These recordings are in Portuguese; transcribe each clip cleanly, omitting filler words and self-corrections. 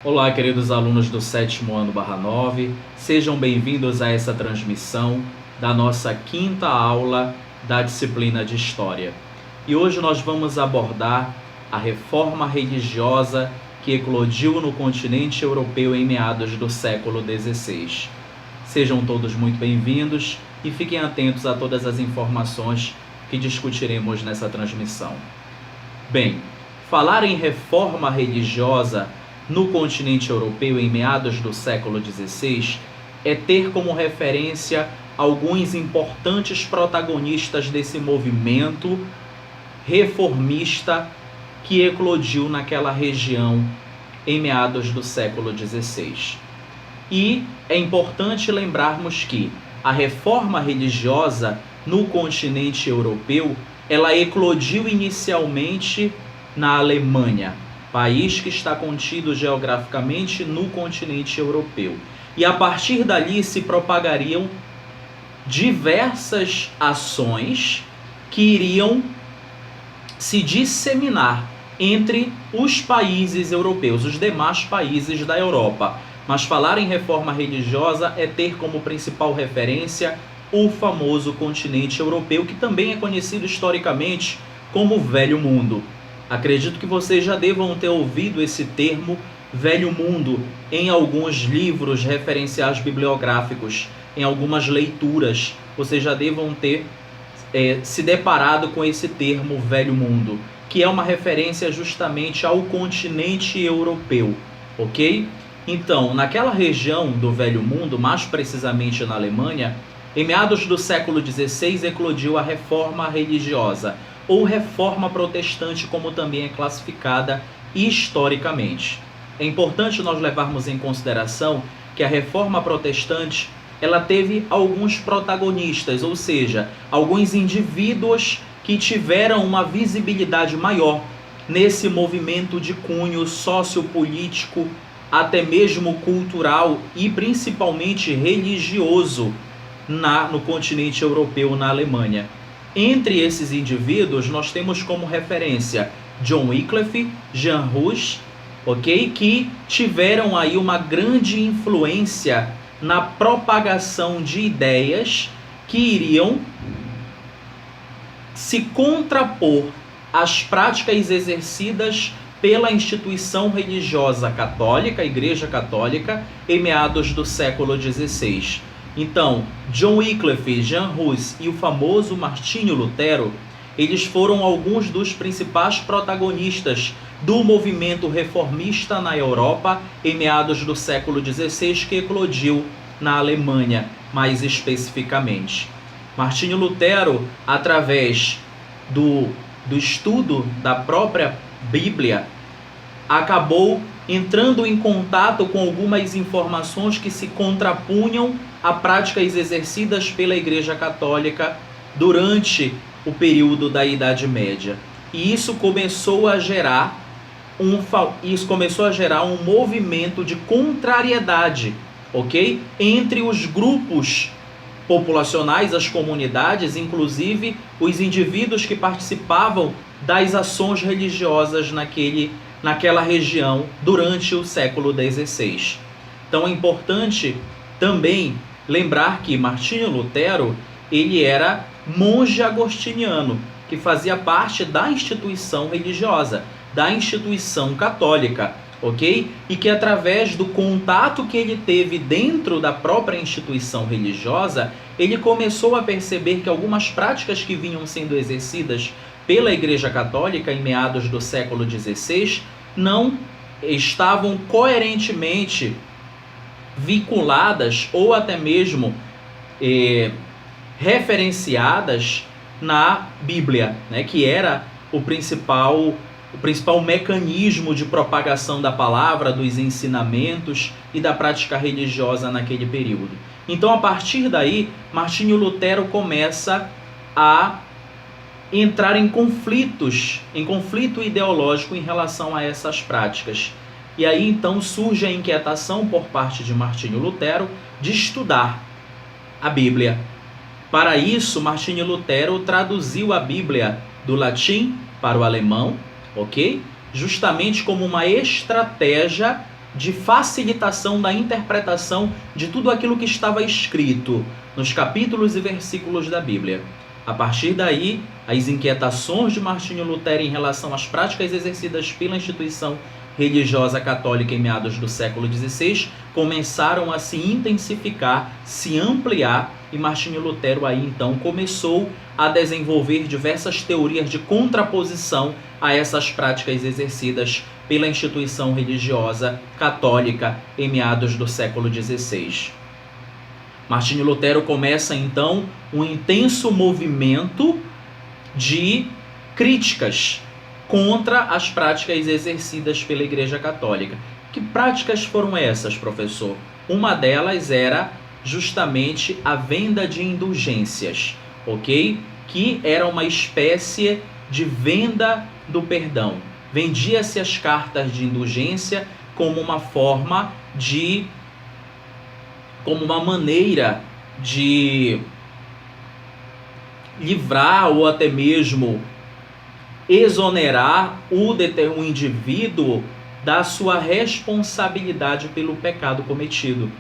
Olá, queridos alunos do 7º ano /9, sejam bem-vindos a essa transmissão da nossa 5ª aula da disciplina de História. E hoje nós vamos abordar a reforma religiosa que eclodiu no continente europeu em meados do século XVI. Sejam todos muito bem-vindos e fiquem atentos a todas as informações que discutiremos nessa transmissão. Bem, falar em reforma religiosa no continente europeu em meados do século XVI é ter como referência alguns importantes protagonistas desse movimento reformista que eclodiu naquela região em meados do século XVI. E é importante lembrarmos que a reforma religiosa no continente europeu, ela eclodiu inicialmente na Alemanha, país que está contido geograficamente no continente europeu. E a partir dali se propagariam diversas ações que iriam se disseminar entre os países europeus, os demais países da Europa. Mas falar em reforma religiosa é ter como principal referência o famoso continente europeu, que também é conhecido historicamente como Velho Mundo. Acredito que vocês já devam ter ouvido esse termo Velho Mundo em alguns livros referenciais bibliográficos, em algumas leituras. Vocês já devam ter se deparado com esse termo Velho Mundo, que é uma referência justamente ao continente europeu, ok? Então, naquela região do Velho Mundo, mais precisamente na Alemanha, em meados do século XVI eclodiu a reforma religiosa, ou reforma protestante, como também é classificada historicamente. É importante nós levarmos em consideração que a reforma protestante ela teve alguns protagonistas, ou seja, alguns indivíduos que tiveram uma visibilidade maior nesse movimento de cunho sociopolítico, até mesmo cultural e principalmente religioso no continente europeu, na Alemanha. Entre esses indivíduos, nós temos como referência John Wycliffe, Jean Hus, ok? Que tiveram aí uma grande influência na propagação de ideias que iriam se contrapor às práticas exercidas pela instituição religiosa católica, a Igreja Católica, em meados do século XVI. Então, John Wycliffe, Jean Hus e o famoso Martinho Lutero, eles foram alguns dos principais protagonistas do movimento reformista na Europa em meados do século XVI, que eclodiu na Alemanha, mais especificamente. Martinho Lutero, através do estudo da própria Bíblia, acabou entrando em contato com algumas informações que se contrapunham a práticas exercidas pela Igreja Católica durante o período da Idade Média. E isso começou a gerar um movimento de contrariedade, ok? Entre os grupos populacionais, as comunidades, inclusive os indivíduos que participavam das ações religiosas naquela região durante o século XVI. Então é importante também lembrar que Martinho Lutero, ele era monge agostiniano, que fazia parte da instituição religiosa, da instituição católica, ok? E que através do contato que ele teve dentro da própria instituição religiosa, ele começou a perceber que algumas práticas que vinham sendo exercidas pela Igreja Católica em meados do século XVI não estavam coerentemente vinculadas ou até mesmo referenciadas na Bíblia, né, que era o principal mecanismo de propagação da palavra, dos ensinamentos e da prática religiosa naquele período. Então, a partir daí, Martinho Lutero começa a entrar em conflito ideológico em relação a essas práticas. E aí então surge a inquietação por parte de Martinho Lutero de estudar a Bíblia. Para isso, Martinho Lutero traduziu a Bíblia do latim para o alemão, ok? Justamente como uma estratégia de facilitação da interpretação de tudo aquilo que estava escrito nos capítulos e versículos da Bíblia. A partir daí, as inquietações de Martinho Lutero em relação às práticas exercidas pela instituição religiosa católica em meados do século XVI começaram a se intensificar, se ampliar, e Martinho Lutero aí então começou a desenvolver diversas teorias de contraposição a essas práticas exercidas pela instituição religiosa católica em meados do século XVI. Martinho Lutero começa então um intenso movimento de críticas contra as práticas exercidas pela Igreja Católica. Que práticas foram essas, professor? Uma delas era justamente a venda de indulgências, ok? Que era uma espécie de venda do perdão. Vendia-se as cartas de indulgência como uma forma de, como uma maneira de livrar ou até mesmo exonerar o indivíduo da sua responsabilidade pelo pecado cometido.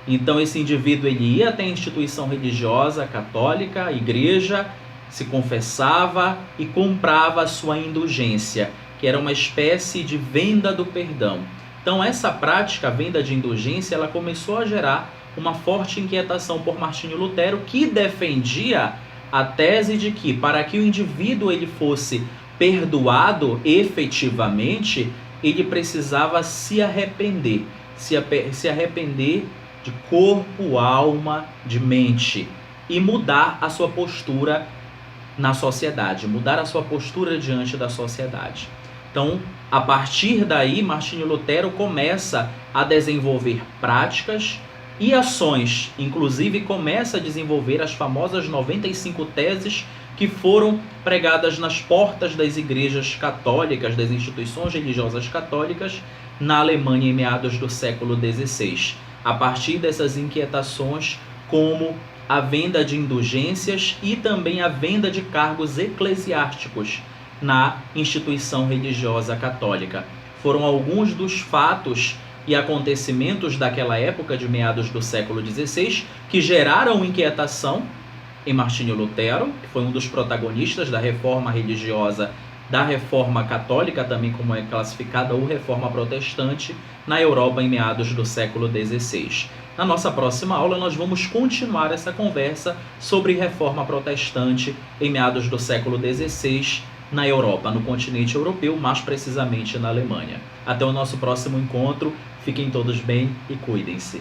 Então esse indivíduo ele ia até a instituição religiosa católica, a igreja, se confessava e comprava a sua indulgência, que era uma espécie de venda do perdão. Então essa prática, a venda de indulgência, ela começou a gerar uma forte inquietação por Martinho Lutero, que defendia a tese de que para que o indivíduo ele fosse perdoado efetivamente, ele precisava se arrepender, se arrepender de corpo, alma, de mente, e mudar a sua postura na sociedade, mudar a sua postura diante da sociedade. Então, a partir daí, Martinho Lutero começa a desenvolver práticas e ações, inclusive começa a desenvolver as famosas 95 teses que foram pregadas nas portas das igrejas católicas, das instituições religiosas católicas, na Alemanha em meados do século XVI. A partir dessas inquietações, como a venda de indulgências e também a venda de cargos eclesiásticos na instituição religiosa católica. Foram alguns dos fatos e acontecimentos daquela época de meados do século XVI que geraram inquietação em Martinho Lutero, que foi um dos protagonistas da reforma religiosa, da reforma católica, também como é classificada, ou reforma protestante, na Europa em meados do século XVI. Na nossa próxima aula nós vamos continuar essa conversa sobre reforma protestante em meados do século XVI na Europa, no continente europeu, mais precisamente na Alemanha. Até o nosso próximo encontro, fiquem todos bem e cuidem-se.